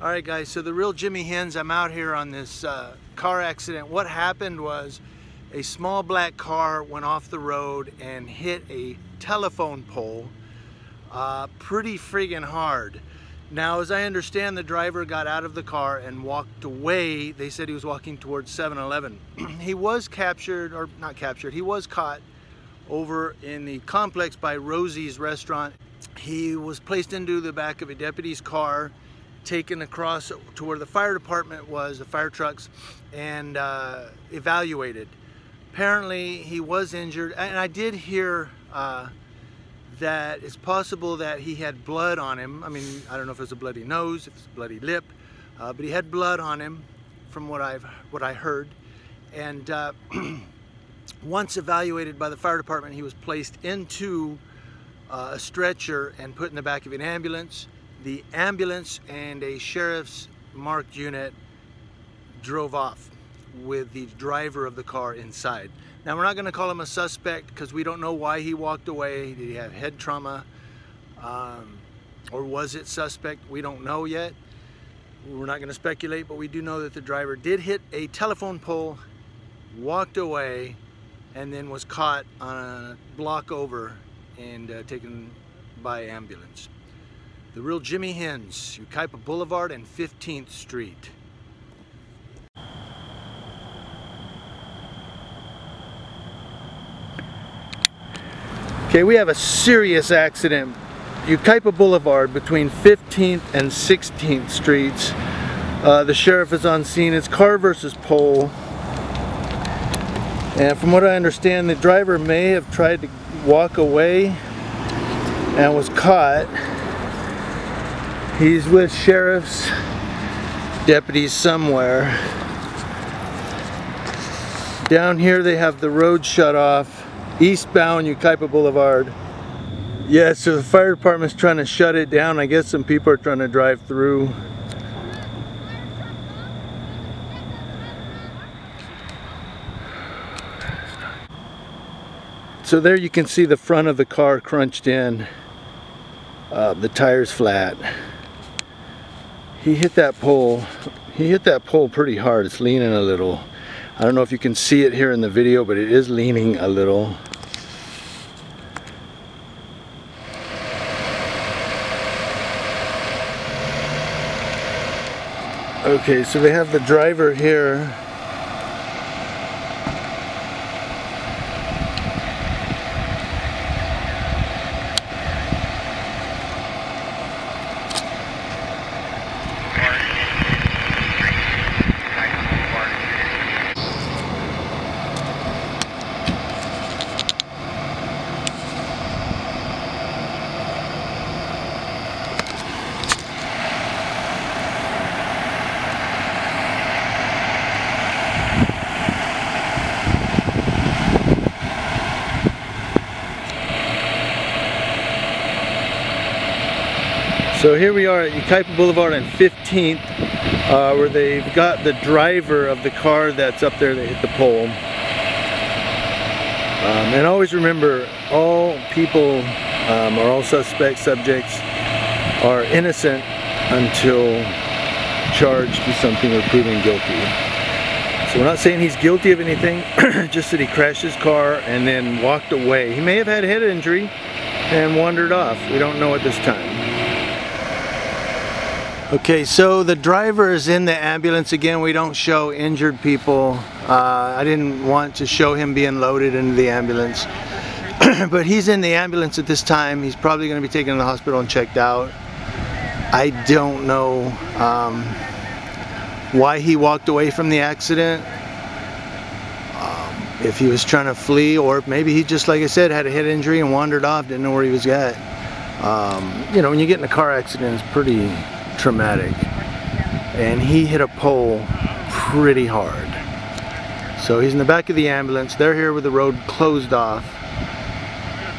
Alright guys, so the real Jimmy Hens, I'm out here on this car accident. What happened was a small black car went off the road and hit a telephone pole pretty friggin' hard. Now, as I understand, the driver got out of the car and walked away. They said he was walking towards 7-Eleven. He was captured, or not captured, he was caught over in the complex by Rosie's restaurant. He was placed into the back of a deputy's car, taken across to where the fire department was, the fire trucks, and evaluated. Apparently he was injured, and I did hear that it's possible that he had blood on him. I mean, I don't know if it's a bloody nose, if it's a bloody lip, but he had blood on him from what I heard. And once evaluated by the fire department, he was placed into a stretcher and put in the back of an ambulance. The ambulance and a sheriff's marked unit drove off with the driver of the car inside. Now, we're not going to call him a suspect because we don't know why he walked away. Did he have head trauma? Or was it suspect? We don't know yet. We're not going to speculate, but we do know that the driver did hit a telephone pole, walked away, and then was caught on a block over and taken by ambulance. The real Jimmy Hens, Yucaipa Boulevard and 15th Street. Okay, we have a serious accident. Yucaipa Boulevard between 15th and 16th Streets. The sheriff is on scene. It's car versus pole. And from what I understand, the driver may have tried to walk away and was caught. He's with sheriff's deputies somewhere. Down here they have the road shut off, eastbound Yucaipa Boulevard. Yeah, so the fire department's trying to shut it down. I guess some people are trying to drive through. So there you can see the front of the car crunched in. The tire's flat. He hit that pole. He hit that pole pretty hard. It's leaning a little. I don't know if you can see it here in the video, but it is leaning a little. Okay, so they have the driver here. So here we are at Yucaipa Boulevard and 15th, where they've got the driver of the car that's up there that hit the pole. And always remember, all people or all subjects are innocent until charged with something or proven guilty. So we're not saying he's guilty of anything, just that he crashed his car and then walked away. He may have had a head injury and wandered off. We don't know at this time. Okay, so the driver is in the ambulance again. We don't show injured people. I didn't want to show him being loaded into the ambulance. But he's in the ambulance at this time. He's probably going to be taken to the hospital and checked out. I don't know why he walked away from the accident. If he was trying to flee, or maybe he just, like I said, had a head injury and wandered off, didn't know where he was at. You know, when you get in a car accident, it's pretty traumatic, and he hit a pole pretty hard. So he's in the back of the ambulance. They're here with the road closed off.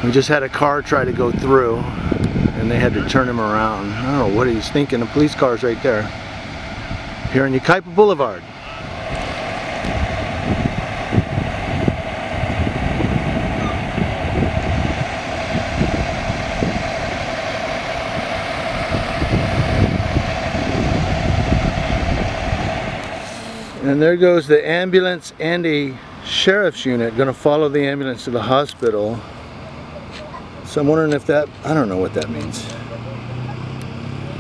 We just had a car try to go through and they had to turn him around. I don't know what he's thinking. The police car's right there here on Yucaipa Boulevard. And there goes the ambulance and a sheriff's unit going to follow the ambulance to the hospital. So I'm wondering if that, I don't know what that means.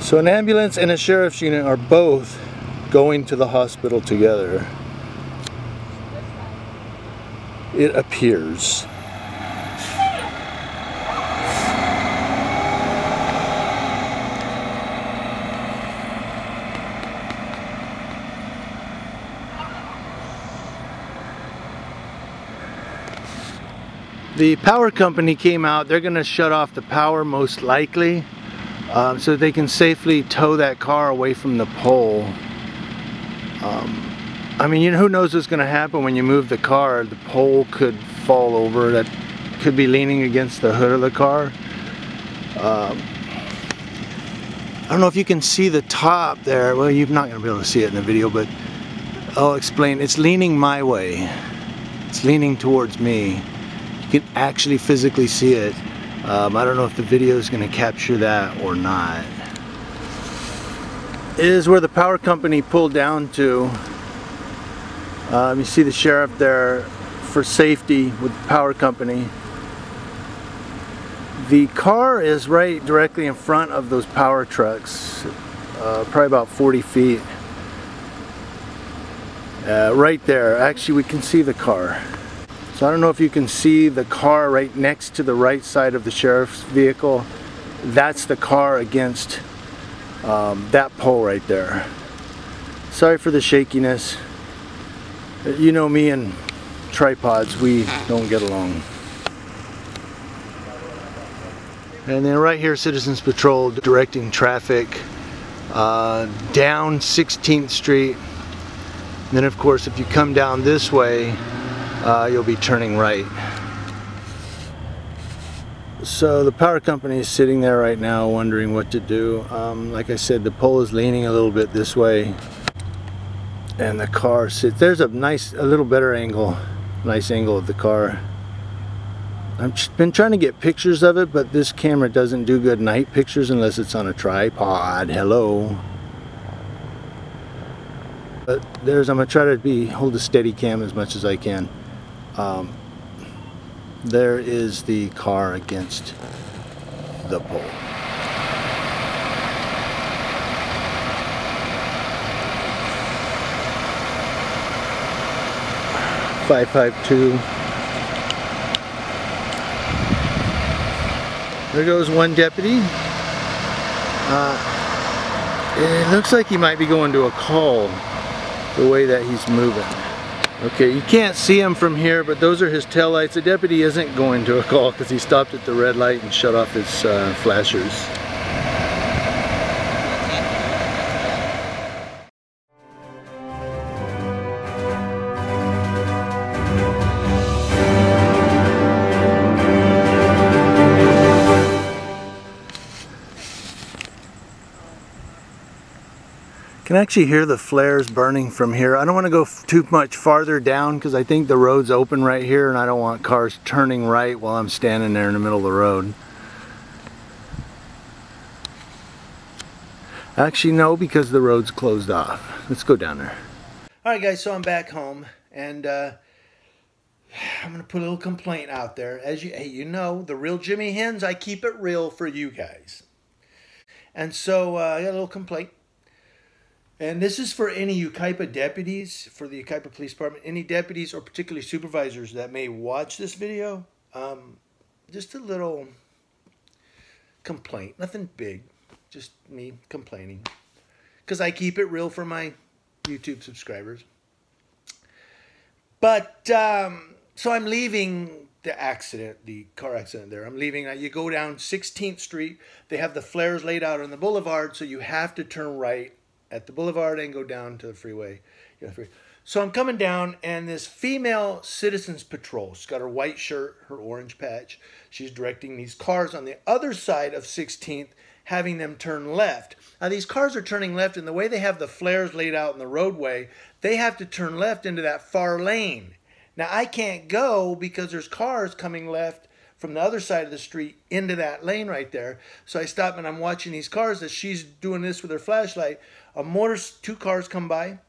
So an ambulance and a sheriff's unit are both going to the hospital together, it appears. The power company came out. They're going to shut off the power most likely, so they can safely tow that car away from the pole. I mean, you know, who knows what's going to happen when you move the car. The pole could fall over. That could be leaning against the hood of the car. I don't know if you can see the top there. Well, you're not going to be able to see it in the video, but I'll explain. It's leaning my way. It's leaning towards me. You can actually physically see it. I don't know if the video is going to capture that or not. It is where the power company pulled down to. You see the sheriff there for safety with the power company. The car is right directly in front of those power trucks, probably about 40 feet. Right there, actually we can see the car. So I don't know if you can see the car right next to the right side of the sheriff's vehicle. That's the car against that pole right there. Sorry for the shakiness. You know me and tripods, we don't get along. And then right here, Citizens Patrol directing traffic down 16th Street. And then of course, if you come down this way, you'll be turning right. So the power company is sitting there right now wondering what to do. Like I said, the pole is leaning a little bit this way, and the car sits. There's a little better angle, nice angle of the car. I've been trying to get pictures of it, but this camera doesn't do good night pictures unless it's on a tripod. Hello. But I'm gonna try to hold a steady cam as much as I can. There is the car against the pole. .552. There goes one deputy. It looks like he might be going to a call the way that he's moving. Okay, you can't see him from here, but those are his taillights. The deputy isn't going to a call because he stopped at the red light and shut off his flashers. Can actually hear the flares burning from here. I don't want to go too much farther down because I think the road's open right here and I don't want cars turning right while I'm standing there in the middle of the road. Actually no, because the road's closed off. Let's go down there. Alright guys, so I'm back home and I'm going to put a little complaint out there. As you know, the real Jimmy Hens, I keep it real for you guys. And so I got a little complaint. And this is for any Yucaipa deputies, for the Yucaipa Police Department, any deputies or particularly supervisors that may watch this video. Just a little complaint, nothing big, just me complaining. Because I keep it real for my YouTube subscribers. But, so I'm leaving the accident, the car accident there. I'm leaving, you go down 16th Street. They have the flares laid out on the boulevard, so you have to turn right at the boulevard and go down to the freeway. So I'm coming down, and this female Citizens Patrol, she's got her white shirt, her orange patch. She's directing these cars on the other side of 16th, having them turn left. Now these cars are turning left, and the way they have the flares laid out in the roadway, they have to turn left into that far lane. Now I can't go because there's cars coming left from the other side of the street into that lane right there. So I stop and I'm watching these cars as she's doing this with her flashlight. Two cars come by.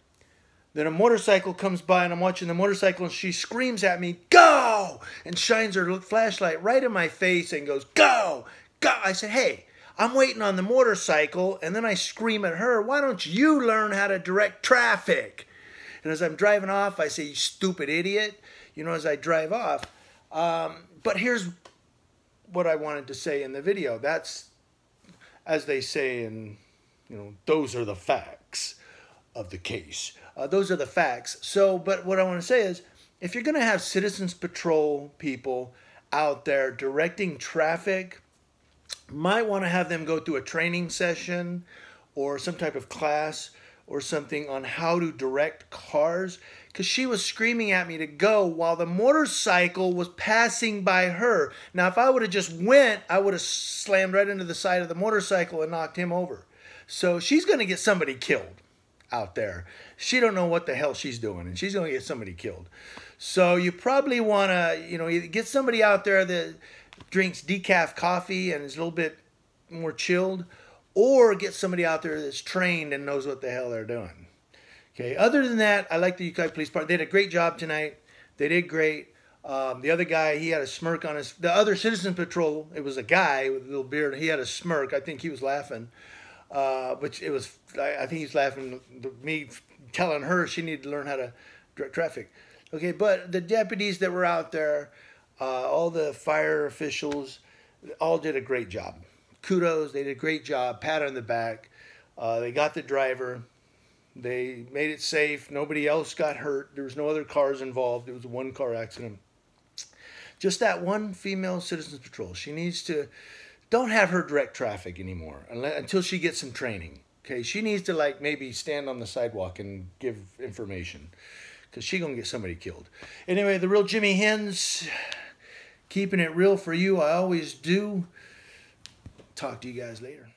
Then a motorcycle comes by and I'm watching the motorcycle and she screams at me, "Go!" and shines her flashlight right in my face and goes, "Go! Go!" I said, "Hey, I'm waiting on the motorcycle." And then I scream at her, "Why don't you learn how to direct traffic?" And as I'm driving off, I say, "You stupid idiot," as I drive off. But here's what I wanted to say in the video. That's, as they say in, those are the facts of the case. Those are the facts. So, but what I want to say is, if you're going to have Citizens Patrol people out there directing traffic, might want to have them go through a training session or some type of class or something on how to direct cars, because she was screaming at me to go while the motorcycle was passing by her. Now, if I would have just went, I would have slammed right into the side of the motorcycle and knocked him over. So she's going to get somebody killed out there. She don't know what the hell she's doing, and she's going to get somebody killed. So you probably want to, get somebody out there that drinks decaf coffee and is a little bit more chilled, or get somebody out there that's trained and knows what the hell they're doing. Okay. Other than that, I like the Ukiah Police Department. They did a great job tonight. They did great. The other guy, he had a smirk on his. The other Citizen Patrol, it was a guy with a little beard. He had a smirk. I think he was laughing. Which it was. I think he's laughing at me telling her she needed to learn how to direct traffic. Okay, but the deputies that were out there, all the fire officials, all did a great job. Kudos, they did a great job. Pat on the back. They got the driver. They made it safe. Nobody else got hurt. There was no other cars involved. It was a one-car accident. Just that one female Citizens Patrol. She needs to, don't have her direct traffic anymore until she gets some training. Okay, she needs to maybe stand on the sidewalk and give information, because she's going to get somebody killed. Anyway, the Real Jimmy Hens, keeping it real for you. I always do. Talk to you guys later.